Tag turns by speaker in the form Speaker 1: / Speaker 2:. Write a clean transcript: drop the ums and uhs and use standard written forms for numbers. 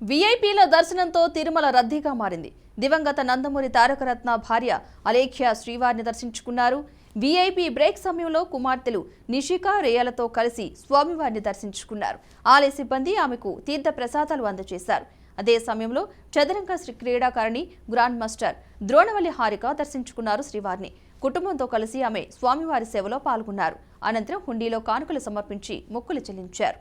Speaker 1: వీఐపీల దర్శనంతో తిరుమల రద్దీగా మారింది. దివంగత నందమూరి తారకరత్న భార్య అలేఖ్య శ్రీవారిని దర్శించుకున్నారు. వీఐపీ బ్రేక్ సమయంలో కుమార్తెలు నిషిక రేయలతో కలిసి స్వామివారిని దర్శించుకున్నారు. ఆలయ సిబ్బంది ఆమెకు తీర్థ ప్రసాదాలు అందజేశారు. అదే సమయంలో చదరంగ క్రీడాకారిణి గ్రాండ్ మాస్టర్ ద్రోణవల్లి హారిక దర్శించుకున్నారు శ్రీవారిని. కుటుంబంతో కలిసి ఆమె స్వామివారి సేవలో పాల్గొన్నారు. అనంతరం హుండీలో కానుకలు సమర్పించి మొక్కులు చెల్లించారు.